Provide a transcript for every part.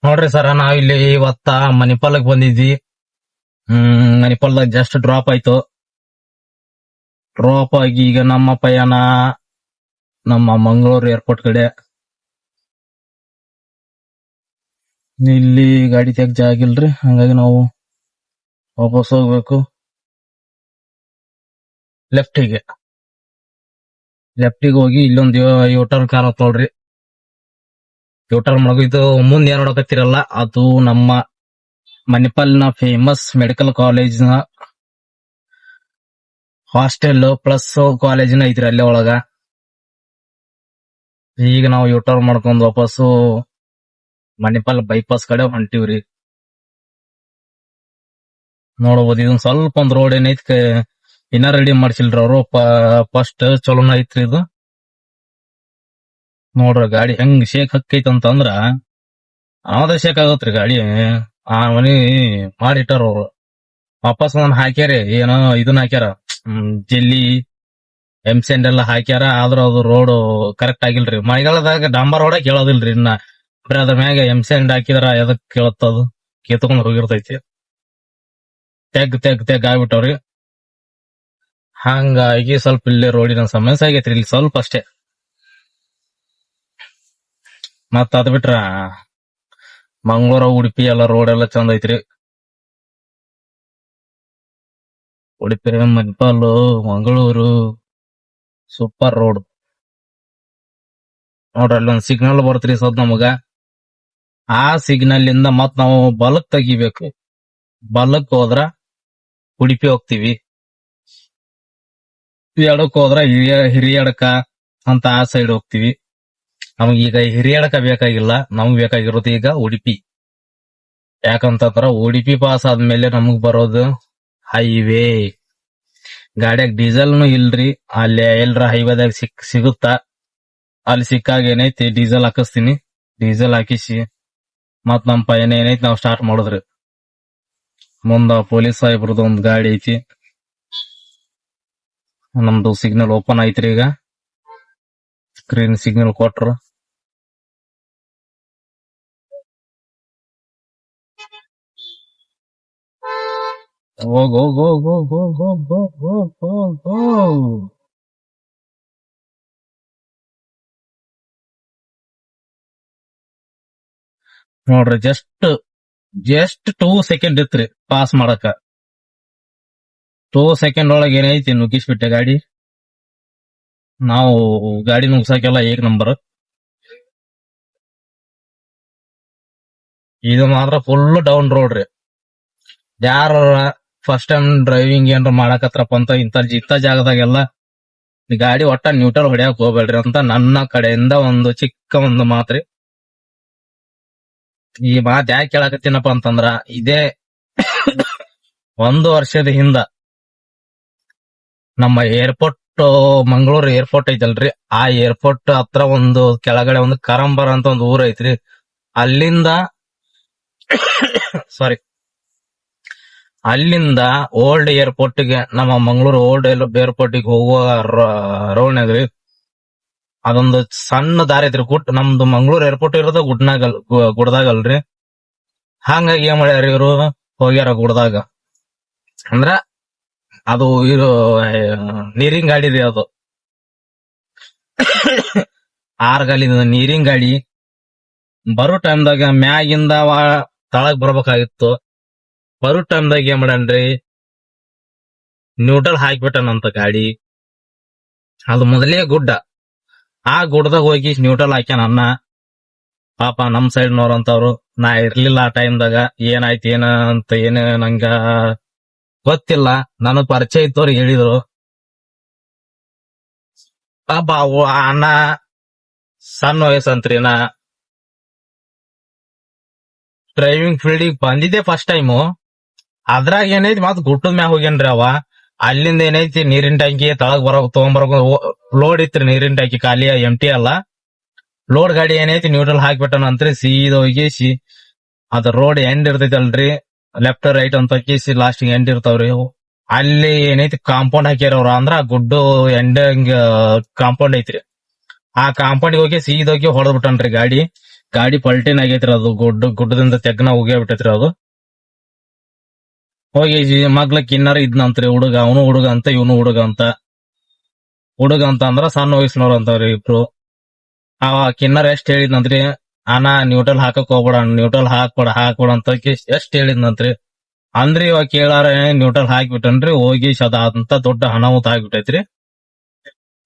ನೋಡ್ರಿ ಸರ ನಾವಿಲ್ಲಿ ಇವತ್ತ ಮಣಿಪಾಲಕ್ ಬಂದಿದ್ವಿ. ಮಣಿಪಾಲ್ದಾಗ ಜಸ್ಟ್ ಡ್ರಾಪ್ ಆಯ್ತು. ಡ್ರಾಪ್ ಆಗಿ ಈಗ ನಮ್ಮ ಪಯಣ ನಮ್ಮ ಮಂಗಳೂರು ಏರ್ಪೋರ್ಟ್ ಕಡೆ. ಇಲ್ಲಿ ಗಾಡಿ ತೆಗ್ ಜಾಗ ಇಲ್ರಿ, ಹಂಗಾಗಿ ನಾವು ವಾಪಸ್ ಹೋಗ್ಬೇಕು. ಲೆಫ್ಟಿಗೆ ಹೋಗಿ ಇಲ್ಲೊಂದು ಯೂಟರ್ನ್ ಕಾರ್ ನೋಡ್ರಿ. ಯೂಟರ್ನ್ ಇದು ಮುಂದೆ ಏನ್ ನೋಡಕತ್ತಿರಲ್ಲ, ಅದು ನಮ್ಮ ಮಣಿಪಾಲ್ನ ಫೇಮಸ್ ಮೆಡಿಕಲ್ ಕಾಲೇಜ್ನ ಹಾಸ್ಟೆಲ್ ಪ್ಲಸ್ ಕಾಲೇಜಿನ ಐತ್ರಿ ಅಲ್ಲೇ ಒಳಗ. ಈಗ ನಾವು ಯೂಟರ್ನ್ ಮಾಡ್ಕೊಂಡ್ ವಾಪಸ್ಸು ಮಣಿಪಾಲ್ ಬೈಪಾಸ್ ಕಡೆ ಹೊಂಟಿವ್ರಿ. ನೋಡಬಹುದು ಇದೊಂದ್ ಸ್ವಲ್ಪ ಒಂದ್ ರೋಡ್ ಏನೈತಿ ಇನ್ನ ರೆಡಿ ಮಾಡ್ಸಿಲ್ರಿ ಅವರು. ಫಸ್ಟ್ ಚಲೋನ ಐತ್ರಿ ಇದು. ನೋಡ್ರಿ ಗಾಡಿ ಹೆಂಗ್ ಶೇಕ್ ಹಕ್ಕೈತಿ ಅಂತಂದ್ರ ಅನಾದ ಶೇಕ್ ಆಗತ್ರಿ ಗಾಡಿ. ಆ ಮನಿ ಮಾಡಿಟ್ಟಾರ ಅವ್ರು. ವಾಪಸ್ ನಾನು ಹಾಕ್ಯಾರಿ, ಏನೋ ಇದನ್ನ ಹಾಕ್ಯಾರ, ಜೆಲ್ಲಿ ಎಂಸೆಂಡ್ ಎಲ್ಲ ಹಾಕ್ಯಾರ. ಆದ್ರ ಅದು ರೋಡ್ ಕರೆಕ್ಟ್ ಆಗಿಲ್ರಿ. ಮಳೆಗಾಲದಾಗ ಡಾಂಬರ್ ರೋಡ ಕೇಳೋದಿಲ್ರಿ. ಇನ್ನ ಬರೀ ಅದ್ರ ಮ್ಯಾಗ ಎಂಸೆಂಡ್ ಹಾಕಿದ್ರ ಎದಕ್ ಕೇಳತ್ತದು, ಕೇತ್ಕೊಂಡ್ ಹೋಗಿರ್ತೈತಿ. ತೆಗ್ ಆಗ್ಬಿಟ್ಟವ್ರಿ. ಹಂಗಾಗಿ ಸ್ವಲ್ಪ ಇಲ್ಲಿ ರೋಡಿನ ಸಮಸ್ಯೆ ಆಗೈತ್ರಿ ಇಲ್ಲಿ ಸ್ವಲ್ಪ ಅಷ್ಟೇ. ಮತ್ತ ಅದ್ ಬಿಟ್ರ ಮಂಗಳೂರು ಉಡುಪಿ ಎಲ್ಲ ರೋಡ್ ಎಲ್ಲ ಚಂದ ಐತ್ರಿ. Udupi Manipal Mangaluru super road. ನೋಡ್ರಿ ಅಲ್ಲೊಂದ್ ಸಿಗ್ನಲ್ ಬರ್ತರಿ ಸದ್ ನಮಗ. ಆ ಸಿಗ್ನಲ್ ಇಂದ ಮತ್ ನಾವು ಬಲಕ್ ತೆಗಿಬೇಕು. ಬಲಕ್ ಹೋದ್ರ ಉಡುಪಿ ಹೋಗ್ತಿವಿ, ಎಡಕ್ ಹೋದ್ರ ಹಿರಿಯಡಕ ಅಂತ ಆ ಸೈಡ್ ಹೋಗ್ತಿವಿ. ನಮಗೀಗ ಹಿರಿಯಡಕ ಬೇಕಾಗಿಲ್ಲ, ನಮಗ್ ಬೇಕಾಗಿರೋದು ಈಗ ಉಡುಪಿ. ಯಾಕಂತಂದ್ರ ಉಡುಪಿ ಪಾಸ್ ಆದ್ಮೇಲೆ ನಮಗ್ ಬರೋದು ಹೈವೇ. ಗಾಡಿಯಾಗ ಡೀಸೆಲ್ನು ಇಲ್ರಿ. ಅಲ್ಲಿ ಎಲ್ರ ಹೈವೇದಾಗ ಸಿಗುತ್ತಾ, ಅಲ್ಲಿ ಸಿಕ್ಕಾಗ ಏನೈತಿ ಡೀಸೆಲ್ ಹಾಕಿಸ್ತೀನಿ. ಡೀಸೆಲ್ ಹಾಕಿಸಿ ಮತ್ ನಮ್ ಪಯಣ ಏನೈತಿ ನಾವ್ ಸ್ಟಾರ್ಟ್ ಮಾಡುದ್ರಿ. ಮುಂದ ಪೊಲೀಸ್ ಸಾಹೇಬ್ರದ್ದು ಒಂದ್ ಗಾಡಿ ಐತಿ. ನಮ್ದು ಸಿಗ್ನಲ್ ಓಪನ್ ಐತ್ರಿ. ಈಗ ಸ್ಕ್ರೀನ್ ಸಿಗ್ನಲ್ ಕೊಟ್ರ ಹೋಗ್ ಹೋಗ್ ಹೋಗ್ ಹೋಗ್ ಹೋಗ್ ಹೋಗ್ ಹೋಗ್ ಹೋಗ್ ಹೋಗ್ ಹೋಗ್. ನೋಡ್ರಿ ಜಸ್ಟ್ 2 ಸೆಕೆಂಡ್ ಇತ್ರಿ ಪಾಸ್ ಮಾಡಕ. 2 ಸೆಕೆಂಡ್ ಒಳಗೆ ಏನೈತಿ ನುಗ್ಗಿಸ್ಬಿಟ್ಟೆ ಗಾಡಿ. ನಾವು ಗಾಡಿ ನುಗ್ಸಾಕೆಲ್ಲ ಏಕ್ ನಂಬರ್. ಇದು ಮಾತ್ರ ಫುಲ್ ಡೌನ್ ರೋಡ್ ರೀ. ಯಾರ ಫಸ್ಟ್ ಟೈಮ್ ಡ್ರೈವಿಂಗ್ ಏನ್ರ ಮಾಡಕತ್ರಪ್ಪ ಅಂತ ಇಂಥ ಜಾಗದಾಗೆಲ್ಲ ಗಾಡಿ ಒಟ್ಟ ನ್ಯೂಟ್ರಲ್ ಹೊಡ್ಯಾಕ್ ಹೋಗ್ಬೇಡ್ರಿ ಅಂತ ನನ್ನ ಕಡೆಯಿಂದ ಒಂದು ಚಿಕ್ಕ ಒಂದು ಮಾತ್ರಿ. ಈ ಮಾತು ಯಾಕೆ ಕೇಳಕತ್ತೀನಪ್ಪ ಅಂತಂದ್ರ, ಇದೇ 1 ವರ್ಷದ ಹಿಂದ ನಮ್ಮ ಏರ್ಪೋರ್ಟ್, ಮಂಗಳೂರು ಏರ್ಪೋರ್ಟ್ ಐತಲ್ರಿ, ಆ ಏರ್ಪೋರ್ಟ್ ಹತ್ರ ಒಂದು ಕೆಳಗಡೆ ಒಂದು ಕರಂಬರ ಅಂತ ಒಂದು ಊರ್ ಐತ್ರಿ. ಅಲ್ಲಿಂದ ಓಲ್ಡ್ ಏರ್ಪೋರ್ಟ್ ಗೆ, ನಮ್ಮ ಮಂಗಳೂರು ಓಲ್ಡ್ ಏರ್ಪೋರ್ಟ್ ಗೆ ಹೋಗುವ ರೋಡ್ನಾಗ್ರಿ ಅದೊಂದು ಸಣ್ಣ ದಾರಿ ಐತ್ರಿ. ನಮ್ದು ಮಂಗಳೂರು ಏರ್ಪೋರ್ಟ್ ಇರೋದು ಗುಡ್ದಾಗಲ್ರಿ. ಹಂಗಾಗಿ ಏನ್ ಮಾಡ್ಯಾರ ಇವ್ರು, ಹೋಗ್ಯಾರ ಗುಡ್ದಾಗ. ಅಂದ್ರ ಅದು ಇದು ನೀರಿನ ಗಾಡಿ ರೀ. ಅದು 6 ಗಾಲಿದ ನೀರಿನ ಗಾಡಿ. ಬರೋ ಟೈಮ್ದಾಗ ಮ್ಯಾಗಿಂದ ತಳಗ್ ಬರ್ಬೇಕಾಗಿತ್ತು. ಬರೋ ಟೈಮ್ದಾಗ ಏನ್ ಮಾಡನ್ರಿ, ನ್ಯೂಟ್ರಲ್ ಹಾಕ್ಬಿಟ್ಟನಂತ ಗಾಡಿ. ಅದು ಮೊದಲೇ ಗುಡ್ಡ. ಆ ಗುಡ್ದಾಗ ಹೋಗಿ ನ್ಯೂಟ್ರಲ್ ಹಾಕ್ಯಾನ ಅನ್ನ. ಪಾಪ ನಮ್ ಸೈಡ್ ನೋರಂತವ್ರು, ನಾ ಇರ್ಲಿಲ್ಲ ಆ ಟೈಮ್ದಾಗ. ಏನಾಯ್ತು ಅಂತ ನಂಗ ಗೊತ್ತಿಲ್ಲ. ನನಗ್ ಪರಿಚಯ ಇತ್ತವ್ರಿಗೆ ಹೇಳಿದ್ರು. ಪಾಪ ಅನ್ನ ಸಣ್ಣ ವಯಸ್ಸಂತ್ರಿ. ನಾ ಡ್ರೈವಿಂಗ್ ಫೀಲ್ಡಿಗೆ ಬಂದಿದ್ದೆ ಫಸ್ಟ್ ಟೈಮು. ಅದ್ರಾಗ ಏನೈತಿ ಮತ್ ಗುಟ್ಟದ ಮ್ಯಾಗ ಹೋಗ್ಯನ್ರಿ ಅವ. ಅಲ್ಲಿಂದ ಏನೈತಿ ನೀರಿನ ಟ್ಯಾಂಕಿ ತಳಗ್ ತಗೊಂಬರಕ್ ಲೋಡ್ ಇತ್ರಿ. ನೀರಿನ ಟ್ಯಾಂಕಿ ಖಾಲಿ ಎಂಟಿ ಅಲ್ಲ, ಲೋಡ್ ಗಾಡಿ ಏನೈತಿ ನ್ಯೂಟ್ರಲ್ ಹಾಕ್ಬಿಟ್ಟನಂತ್ರಿ. ಸೀದಾ ಹೋಗಿಸಿ ಅದ ರೋಡ್ ಎಂಡ್ ಇರ್ತೈತಲ್ರಿ, ಲೆಫ್ಟ್ ರೈಟ್ ಅಂತ ಕೇಸಿ ಲಾಸ್ಟ್ ಎಂಡ್ ಇರ್ತಾವ್ರಿ. ಅಲ್ಲಿ ಏನೈತಿ ಕಾಂಪೌಂಡ್ ಹಾಕ್ಯಾರ ಅವ್ರ. ಅಂದ್ರ ಗುಡ್ಡು ಎಂಡ್ ಕಾಂಪೌಂಡ್ ಐತ್ರಿ. ಆ ಕಾಂಪೌಂಡ್ ಹೋಗಿ ಸೀದೋಗಿ ಹೊಡೆದ್ ಬಿಟ್ಟನ್ರಿ ಗಾಡಿ. ಗಾಡಿ ಪಲ್ಟಿನ ಆಗೈತ್ರಿ ಅದು ಗುಡ್ಡದಿಂದ ತೆಗ್ನ ಹೋಗ್ಯಾ ಬಿಟ್ಟೈತ್ರಿ ಅದು. ಹೋಗಿ ಮಗ್ಲ ಕಿನ್ನರ ಇದ್ನಂತ್ರಿ ಹುಡುಗ, ಅವನು ಹುಡುಗ ಅಂತ ಇವನು ಹುಡುಗ ಅಂತ. ಹುಡುಗ ಅಂತ ಅಂದ್ರ ಸಣ್ಣ ವಯಸ್ಸಿನವ್ರ ಅಂತವ್ರಿ ಇಬ್ರು. ಅವ ಕಿನ್ನರ್ ಎಷ್ಟ್ ಹೇಳಿದ್ನಂತ್ರಿ, ಅಣ್ಣ ನ್ಯೂಟ್ರಲ್ ಹಾಕಕ್ ಹೋಗ್ಬೇಡ, ನ್ಯೂಟ್ರಲ್ ಹಾಕ್ಬೇಡ ಅಂತ ಎಷ್ಟ್ ಹೇಳಿದ್ನಂತ್ರಿ. ಅಂದ್ರಿ ಇವಾಗ ಕೇಳಾರ ನ್ಯೂಟ್ರಲ್ ಹಾಕ್ಬಿಟ್ಟನ್ರಿ, ಹೋಗಿ ಅಂತ ದೊಡ್ಡ ಅನಾಹುತ ಆಗ್ಬಿಟ್ಟೈತ್ರಿ.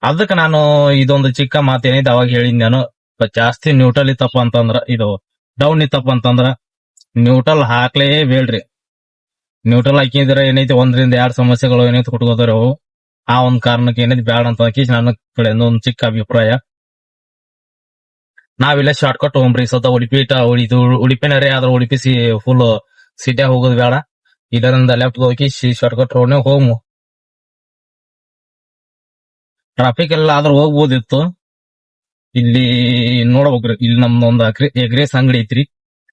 ಅದಕ್ಕೆ ನಾನು ಇದೊಂದು ಚಿಕ್ಕ ಮಾತೇನೈತೆ ಅವಾಗ ಹೇಳಿದ್ ನಾನು, ಜಾಸ್ತಿ ನ್ಯೂಟ್ರಲ್ ಇತ್ತಪ್ಪ ಅಂತಂದ್ರ, ಇದು ಡೌನ್ ಇತ್ತಪ್ಪ ಅಂತಂದ್ರ ನ್ಯೂಟ್ರಲ್ ಹಾಕ್ಲೇ ಬೇಡ್ರಿ. ನ್ಯೂಟ್ರಲ್ ಹಾಕಿದ್ರೆ ಏನೈತಿ 1 ರಿಂದ 2 ಸಮಸ್ಯೆಗಳು ಏನೈತಿ ಕುಟ್ಕೋತಾರ ಅವು. ಆ ಒಂದ್ ಕಾರಣಕ್ಕೆ ಏನೈತಿ ಬ್ಯಾಡ ಅಂತ ನನ್ನ ಕಡೆಯಿಂದ ಒಂದು ಚಿಕ್ಕ ಅಭಿಪ್ರಾಯ. ನಾವಿಲ್ಲ ಶಾರ್ಟ್ಕಟ್ ಹೋಗ್ರಿ ಸತ ಉಡುಪಿನರೇ ಆದ್ರ ಉಡುಪಿ ಫುಲ್ ಸಿಟಿಯಾಗ ಹೋಗೋದು ಬೇಡ. ಇದರಿಂದ ಲೆಫ್ಟ್ ಹೋಗಿ ಶಾರ್ಟ್ಕಟ್ ರೋಡ್ ಹೋಗು. ಟ್ರಾಫಿಕ್ ಎಲ್ಲ ಆದ್ರ ಹೋಗ್ಬೋದಿತ್ತು. ಇಲ್ಲಿ ನೋಡ್ಬೇಕ್ರಿ, ಇಲ್ಲಿ ನಮ್ದೊಂದ್ ಎಗ್ರೇಸ್ ಅಂಗಡಿ ಐತ್ರಿ.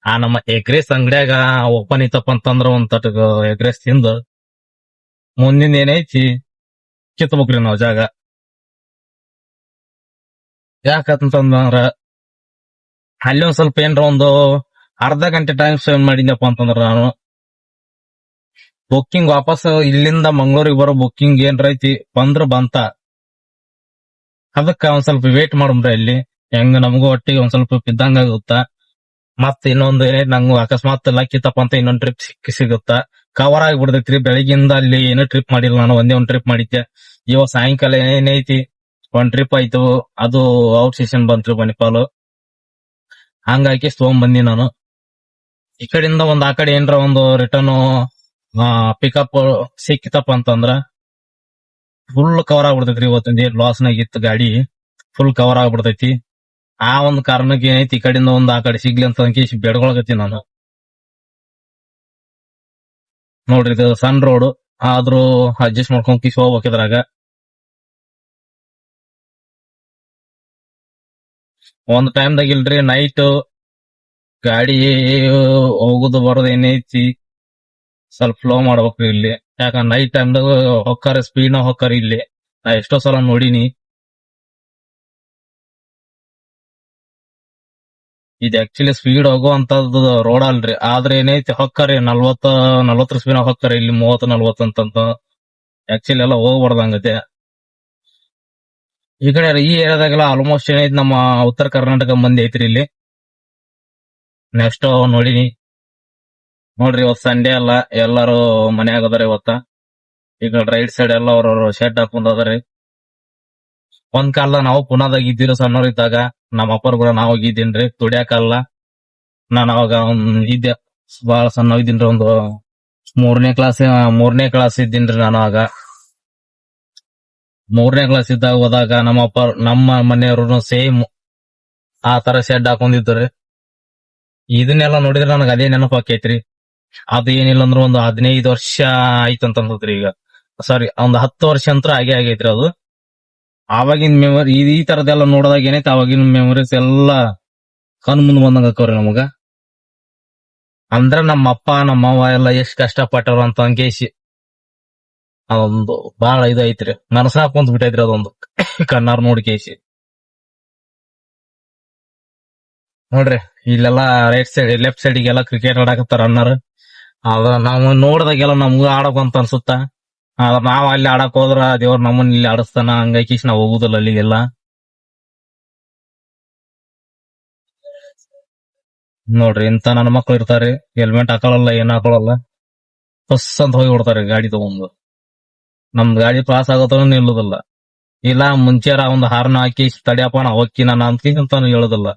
ಆ ನಮ್ಮ ಎಗ್ರೇಸ್ ಅಂಗಡಿಯಾಗ ಓಪನ್ ಐತಪ್ಪ ಅಂತಂದ್ರ ಒಂದ್ ತಟ ಎಗ್ರೇಸ್ ತಿಂದ ಮುಂದಿನ ಏನೈತಿ ಕಿತ್ಬೇಕ್ರಿ ನಾವ್ ಜಾಗ. ಯಾಕಂತಂದ್ರ ಅಲ್ಲಿ ಒಂದ್ ಸ್ವಲ್ಪ ಏನ್ರ ಒಂದು ಅರ್ಧ ಗಂಟೆ ಟೈಮ್ ಸ್ಪೆಂಡ್ ಮಾಡಿದ್ನಪ್ಪ ಅಂತಂದ್ರ ನಾನು ಬುಕ್ಕಿಂಗ್ ವಾಪಸ್ ಇಲ್ಲಿಂದ ಮಂಗಳೂರಿಗೆ ಬರೋ ಬುಕ್ಕಿಂಗ್ ಏನ್ರ ಐತಿ ಬಂತ. ಅದಕ್ಕ ಒಂದ್ ಸ್ವಲ್ಪ ವೇಟ್ ಮಾಡ್ರಿ ಅಲ್ಲಿ. ಹೆಂಗ ನಮಗೂ ಒಟ್ಟಿಗೆ ಒಂದ್ ಸ್ವಲ್ಪ ಬಿದ್ದಂಗ ಆಗುತ್ತ. ಮತ್ ಇನ್ನೊಂದು ನಂಗು ಅಕಸ್ಮಾತ್ ಲಕ್ಕಿತಪ್ಪ ಅಂತ ಇನ್ನೊಂದ್ ಟ್ರಿಪ್ ಸಿಗುತ್ತ. ಕವರ್ ಆಗಿಬಿಡ್ತೈತ್ರಿ. ಬೆಳಿಗ್ಗಿಂದ ಅಲ್ಲಿ ಏನೋ ಟ್ರಿಪ್ ಮಾಡಿಲ್ಲ ನಾನು, ಒಂದೇ ಒಂದ್ ಟ್ರಿಪ್ ಮಾಡಿದ್ದೆ. ಇವಾಗ ಸಾಯಂಕಾಲ ಏನೈತಿ ಒಂದ್ ಟ್ರಿಪ್ ಆಯ್ತು, ಅದು ಔಟ್ ಸೀಸನ್ ಬಂತ್ರಿ ಮಣಿಪಾಲು. ಹಂಗಾಗಿ ಬಂದಿ ನಾನು. ಈ ಕಡೆಯಿಂದ ಒಂದ್ ಆ ಕಡೆ ಏನ್ರ ಒಂದು ರಿಟರ್ನ್ ಪಿಕಪ್ ಸಿಕ್ಕಿತಪ್ಪ ಅಂತಂದ್ರ ಫುಲ್ ಕವರ್ ಆಗ್ಬಿಡ್ತೈತ್ರಿ. ಇವತ್ತಿಂದ ಏನ್ ಲಾಸ್ನಾಗ ಇತ್ತು ಗಾಡಿ ಫುಲ್ ಕವರ್ ಆಗ್ಬಿಡ್ತೈತಿ. ಆ ಒಂದ್ ಕಾರಣಕ್ಕೆ ಏನೈತಿ ಈ ಕಡೆಯಿಂದ ಒಂದ್ ಆ ಕಡೆ ಸಿಗ್ಲಿ ಅಂತ ಬೆಡ್ಕೊಳಕತ್ತಿ ನಾನು. ನೋಡ್ರಿ ಇದು ಸಣ್ಣ ರೋಡ್ ಆದ್ರೂ ಅಡ್ಜಸ್ಟ್ ಮಾಡ್ಕೊಂಡ್ ಹೋಗ್ಬೇಕಿದ್ರಾಗ. ಒಂದ್ ಟೈಮ್ದಾಗ ಇಲ್ರಿ, ನೈಟ್ ಗಾಡಿ ಹೋಗುದು ಬರೋದು ಏನೈತಿ ಸ್ವಲ್ಪ ಫ್ಲೋ ಮಾಡ್ಬೇಕ್ರಿ ಇಲ್ಲಿ. ಯಾಕಂದ್ರೆ ನೈಟ್ ಟೈಮ್ದಾಗ ಹೊಕ್ಕಾರ ಸ್ಪೀಡ್ ನ ಹೊಕ್ಕಾರ ಇಲ್ಲಿ. ನಾ ಎಷ್ಟೋ ಸಲ ನೋಡಿನಿ. ಇದು ಆಕ್ಚುಲಿ ಸ್ಪೀಡ್ ಹೋಗುವಂತದ್ದು ರೋಡ್ ಅಲ್ರಿ, ಆದ್ರೆ ಏನೈತಿ ಹೊಕ್ಕರಿ 40 ಸ್ಪೀಡ್ ಹೊಕ್ಕರಿ ಇಲ್ಲಿ 30-40 ಅಂತಂತ. ಆಕ್ಚುಲಿ ಎಲ್ಲ ಹೋಗ್ಬಾರ್ದಂಗತೆ. ಈ ಕಡೆ ಈ ಏರಿಯಾದಾಗೆಲ್ಲ ಆಲ್ಮೋಸ್ಟ್ ಏನೈತಿ ನಮ್ಮ ಉತ್ತರ ಕರ್ನಾಟಕ ಮಂದಿ ಐತ್ರಿ ಇಲ್ಲಿ. ನೆಕ್ಸ್ಟ್ ನೋಡಿನಿ ನೋಡ್ರಿ, ಇವತ್ ಸಂಡೇ ಅಲ್ಲ, ಎಲ್ಲಾರು ಮನ್ಯಾಗ ಅದಾರ ಇವತ್ತ. ಈಗ ರೈಟ್ ಸೈಡ್ ಎಲ್ಲ ಅವ್ರವ್ರ ಶೆಡ್ ಹಾಕೊಂಡ್ ಅದಾರಿ. ಒಂದ್ ಕಾಲದಾಗ ನಾವು ಪುನಾದಾಗ ಇದ್ದೀರ ಸಣ್ಣವ್ರ ಇದ್ದಾಗ, ನಮ್ಮ ಅಪ್ಪರ್ ಕೂಡ ನಾವು ಹೋಗಿದ್ದೀನ್ರಿ ದುಡ್ಯಾಕಲ್ಲ. ನಾನು ಅವಾಗ ಇದ್ದೆ ಬಹಳ ಸಣ್ಣ ಇದ್ದೀನ್ರಿ, ಒಂದು 3ನೇ ಕ್ಲಾಸ್ ಇದ್ದೀನ್ರಿ ನಾನು ಆಗ. 3ನೇ ಕ್ಲಾಸ್ ಇದ್ದಾಗ ಹೋದಾಗ ನಮ್ಮ ಮನೆಯವರು ಸೇಮ್ ಆ ತರ ಶೆಡ್ ಹಾಕೊಂಡಿದ್ರಿ. ಇದನ್ನೆಲ್ಲ ನೋಡಿದ್ರೆ ನನಗೆ ಅದೇ ನೆನಪಾಕೈತ್ರಿ. ಅದು ಏನಿಲ್ಲ ಅಂದ್ರೆ ಒಂದು 15 ವರ್ಷ ಆಯ್ತಂತಂದ್ರಿ. ಈಗ ಸಾರಿ, ಒಂದು 10 ವರ್ಷ ಅಂತ ಆಗೈತ್ರಿ ಅದು. ಆವಾಗಿನ ಮೆಮೊರಿ ಈ ತರದೆಲ್ಲ ನೋಡಿದಾಗ ಏನೈತಿ ಆವಾಗಿನ ಮೆಮೊರೀಸ್ ಎಲ್ಲ ಕಣ್ ಮುಂದ್ ಬಂದಂಗ ಆಕವ್ರಿ ನಮಗ. ಅಂದ್ರ ನಮ್ಮ ಅಪ್ಪ ನಮ್ಮವ್ವ ಎಲ್ಲ ಎಷ್ಟ್ ಕಷ್ಟ ಪಟ್ಟಾರ ಅಂತ ಅಂಕೇಶಿ ಅದೊಂದು ಬಾಳ ಐತ್ರಿ. ನನ್ಸಾಕ್ ಕುಂತ್ ಬಿಟ್ಟೈತ್ರಿ ಅದೊಂದು ಕಣ್ಣಾರ್ ನೋಡಿ ಕೇಸಿ. ನೋಡ್ರಿ ಇಲ್ಲೆಲ್ಲ ರೈಟ್ ಸೈಡ್ ಲೆಫ್ಟ್ ಸೈಡ್ಗೆಲ್ಲ ಕ್ರಿಕೆಟ್ ಆಡಕತ್ತಾರ ಅಣ್ಣಾರ. ಅದ ನಾವು ನೋಡ್ದಾಗೆಲ್ಲ ನಮ್ಗೂ ಆಡಕಂತ ಅನ್ಸುತ್ತ. ಆದ್ರ ನಾವ್ ಅಲ್ಲಿ ಆಡಕ್ ಹೋದ್ರ ದೇವ್ರ ನಮ್ಮನ್ನ ಇಲ್ಲಿ ಆಡಸ್ತಾನ, ಹಂಗಾಗಿ ನಾವ್ ಹೋಗುದಿಲ್ಲ ಅಲ್ಲಿಗೆಲ್ಲ. ನೋಡ್ರಿ ಇಂತ ನನ್ನ ಮಕ್ಳು ಇರ್ತಾರೆ, ಹೆಲ್ಮೆಟ್ ಹಾಕೊಳಲ್ಲ, ಏನ್ ಹಾಕೊಳಲ್ಲ, ಬಸ್ ಅಂತ ಹೋಗಿ ಬಿಡ್ತಾರೆ ಗಾಡಿ ತಗೊಂಡು. ನಮ್ದು ಗಾಡಿ ಪಾಸ್ ಆಗೋತನ ನಿಲ್ಲುದಿಲ್ಲ. ಇಲ್ಲ ಮುಂಚೆರ ಒಂದು ಹಾರ್ನ್ ಹಾಕಿ ತಡಿಯಪ್ಪ ನಾ ಹೋಗ್ಕಿ ನಾನು ಅಂತ ಹೇಳುದಿಲ್ಲ.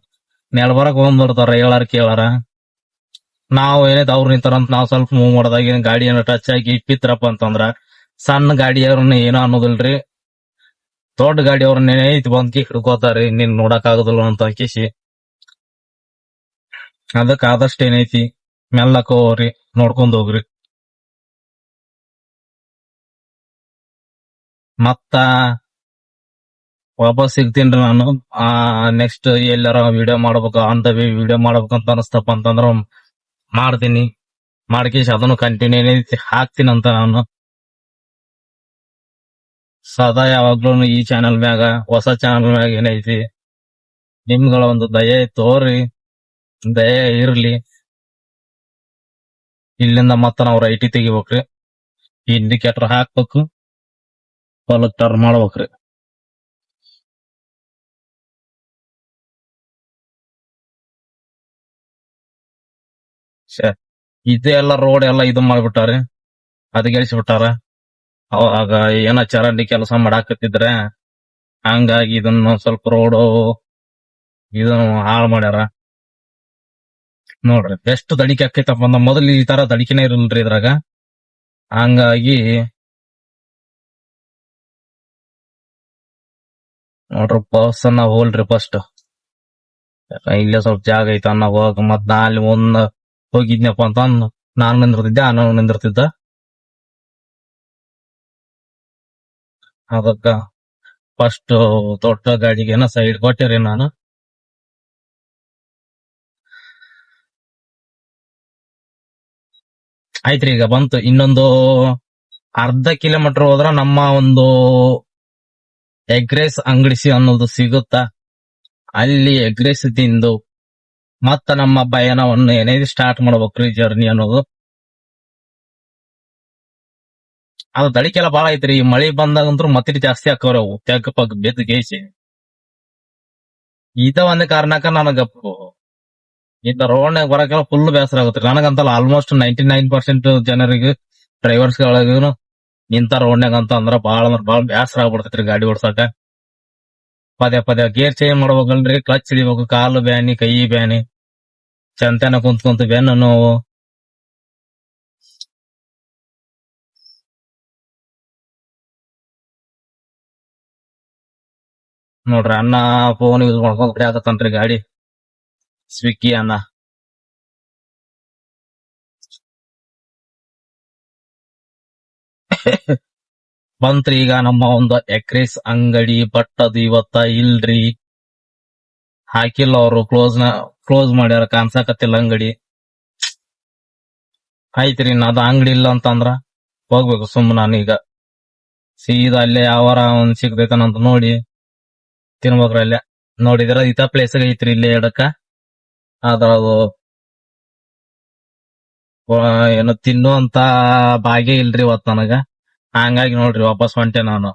ನೆಡ್ಬರಕ್ ಬಂದ್ಬಿಡ್ತಾರ ಹೇಳಾರ ಕೇಳಾರ. ನಾವು ಏನೈತೆ ಅವ್ರು ನಿಂತಾರಂತ ನಾವ್ ಸ್ವಲ್ಪ ಮೂವ್ ಮಾಡಿದಾಗ ಏನ್ ಗಾಡಿ ಏನೋ ಟಚ್ ಆಗಿ ಇಟ್ಟಿತ್ರಪ್ಪ ಅಂತಂದ್ರ ಸಣ್ಣ ಗಾಡಿಯವ್ರನ್ನ ಏನೋ ಅನ್ನೋದಿಲ್ರಿ, ದೊಡ್ಡ ಗಾಡಿಯವ್ರನ್ನ ಏನೈತಿ ಬಂದ್ಕಿ ಹಿಡ್ಕೋತಾರಿ, ನಿನ್ ನೋಡಕ್ ಆಗುದಿಲ್ಲ ಅಂತ ಕಿಸಿ. ಅದಕ್ ಆದಷ್ಟು ಏನೈತಿ ಮೆಲ್ಲಕ್ ಹೋಗ್ರಿ, ನೋಡ್ಕೊಂಡ್ ಹೋಗ್ರಿ. ಮತ್ತ ವಾಪಸ್ ಸಿಗ್ತೀನ್ರಿ ನಾನು. ನೆಕ್ಸ್ಟ್ ಎಲ್ಲಾರ ವಿಡಿಯೋ ಮಾಡ್ಬೇಕು, ಅಂತ ವಿಡಿಯೋ ಮಾಡ್ಬೇಕಂತ ಅನಸ್ತಪ್ಪ ಅಂತಂದ್ರ ಮಾಡ್ತೀನಿ. ಮಾಡ್ಕೇಶ್ ಅದನ್ನು ಕಂಟಿನ್ಯೂ ಏನೈತಿ ಹಾಕ್ತೀನಿ ಅಂತ ನಾನು. ಸದಾ ಯಾವಾಗ್ಲೂ ಈ ಚಾನೆಲ್ ಮ್ಯಾಗ, ಹೊಸ ಚಾನೆಲ್ ಮ್ಯಾಗ ಏನೈತಿ ನಿಮ್ಗಳ ಒಂದು ದಯೆ ತೋರಿ ದಯ ಇರ್ಲಿ. ಇಲ್ಲಿಂದ ಮತ್ತ ನಾವು ರೈಟಿ ತೆಗಿಬೇಕ್ರಿ, ಇಂಡಿಕೇಟರ್ ಹಾಕ್ಬೇಕು, ಹೊಲಕ್ ಟರ್ನ್ ಮಾಡ್ಬೇಕ್ರಿ. ಇದೇ ಎಲ್ಲ ರೋಡ್ ಎಲ್ಲ ಇದು ಮಾಡ್ಬಿಟ್ಟಾರಿ, ಹದಗೆಡಿಸ್ಬಿಟ್ಟಾರ. ಅವಾಗ ಏನ ಚರಂಡಿ ಕೆಲಸ ಮಾಡಾಕತ್ತಿದ್ರೆ ಹಂಗಾಗಿ ಇದನ್ನ ಸ್ವಲ್ಪ ರೋಡ್ ಇದನ್ನು ಹಾಳು ಮಾಡ್ಯಾರ. ನೋಡ್ರಿ ಎಷ್ಟು ದಡಿಕೆ ಆಕೈತಪ್ಪ ಅಂದ, ಮೊದಲು ಈ ತರ ದಡಿಕೆನೇ ಇರಲ್ರಿ ಇದ್ರಾಗ. ಹಂಗಾಗಿ ನೋಡ್ರಿ ಬಸ್ ಅನ್ನ ಹೋಲ್ರಿ ಫಸ್ಟ್. ಇಲ್ಲೇ ಸ್ವಲ್ಪ ಜಾಗ ಐತ ಅನ್ನ ಹೋಗ, ಮತ್ ನಾ ಅಲ್ಲಿ ಹೋಗಿದ್ನಪ್ಪ ಅಂತ ನಾನು ನಿಂದಿರ್ತಿದ್ದೆ, ನಾನು ನಿಂದಿರ್ತಿದ್ದ. ಅದಕ್ಕ ಫಸ್ಟ್ ದೊಡ್ಡ ಗಾಡಿಗೆನ ಸೈಡ್ ಕೊಟ್ಟಿರಿ ನಾನು. ಆಯ್ತ್ರಿ, ಈಗ ಬಂತು. ಇನ್ನೊಂದು ಅರ್ಧ ಕಿಲೋಮೀಟರ್ ಹೋದ್ರ ನಮ್ಮ ಒಂದು ಎಗ್ ರೈಸ್ ಅಂಗಡಿಸಿ ಅನ್ನೋದು ಸಿಗುತ್ತಾ, ಅಲ್ಲಿ ಎಗ್ ರೈಸ್ ತಿಂದು ಮತ್ತ ನಮ್ಮ ಪಯಣವನ್ನು ಏನೇನು ಸ್ಟಾರ್ಟ್ ಮಾಡ್ಬೇಕ್ರಿ, ಜರ್ನಿ ಅನ್ನೋದು. ಅದು ದಡಿಕೆಲ್ಲ ಬಾಳ ಐತ್ರಿ. ಈ ಮಳಿ ಬಂದಾಗಂತ್ರು ಮತ್ತೆ ಜಾಸ್ತಿ ಹಾಕವ್ರಿ ಅವು, ತೆಗ್ ಪಗ್ ಬೆದ್ ಗೇಸಿ. ಇದ ಒಂದ್ ಕಾರಣಕ್ಕ ನನಗ ಇಂತ ರೋಡ್ನಾಗ ಬರಕೆಲ್ಲ ಫುಲ್ ಬೇಸರ ಆಗುತ್ತೆ. ನನಗಂತಲ್ಲ, ಆಲ್ಮೋಸ್ಟ್ 99% ಜನರಿಗೆ, ಡ್ರೈವರ್ಸ್ ಗಳಿಗೂ ಇಂತ ರೋಡ್ನಾಗ ಅಂತ ಅಂದ್ರ ಬಾಳ ಬೇಸರ ಆಗ್ಬಿಡ್ತೈತ್ರಿ ಗಾಡಿ ಓಡ್ಸಾಕ. ಪದೇ ಗೇರ್ ಚೇಂಜ್ ಮಾಡ್ಬೇಕಲ್ರಿ, ಕ್ಲಚ್ ಹಿಡಿಬೇಕು, ಕಾಲು ಬ್ಯಾನಿ, ಕೈ ಬ್ಯಾನಿ, ಚಂತನ ಕುಂತ ಬೆನ್ನು ನೋವು. ನೋಡ್ರಿ, ಅನ್ನ ಫೋನ್ ಯೂಸ್ ಮಾಡ್ಕೊಂಡ್ ಬಿಡಾಕತ್ತನ್ರಿ ಗಾಡಿ, ಸ್ವಿಗ್ಗಿ ಅನ್ನ. ಬಂತ್ರಿ ಈಗ ನಮ್ಮ ಒಂದು ಎಗ್ ರೈಸ್ ಅಂಗಡಿ. ಬಟ್ ಅದು ಇವತ್ತ ಇಲ್ರಿ, ಹಾಕಿಲ್ಲ ಅವರು, ಕ್ಲೋಸ್ ಮಾಡ್ಯಾರ, ಕಾಣ್ಸಾಕತ್ತಿಲ್ಲ ಅಂಗಡಿ. ಆಯ್ತ್ರಿ, ಅದು ಅಂಗಡಿ ಇಲ್ಲ ಅಂತಂದ್ರ ಹೋಗ್ಬೇಕು ಸುಮ್ ನಾನೀಗ ಸೀದಾ ಅಲ್ಲೇ ಯಾವಾರ ಒಂದ್ ಸಿಗ್ತೈತನಂತ ನೋಡಿ ತಿನ್ಬೇಕ್ರ. ಅಲ್ಲೇ ನೋಡಿದ್ರ ಇತ ಪ್ಲೇಸ್ ಐತ್ರಿ, ಇಲ್ಲೇ ಎಡಕ್ಕ. ಅದ್ರದು ಏನು ತಿನ್ನುವಂತ ಭಾಗ್ಯ ಇಲ್ರಿ ಇವತ್ ನನಗ. ಹಂಗಾಗಿ ನೋಡ್ರಿ ವಾಪಸ್ ಹೊಂಟೆ ನಾನು.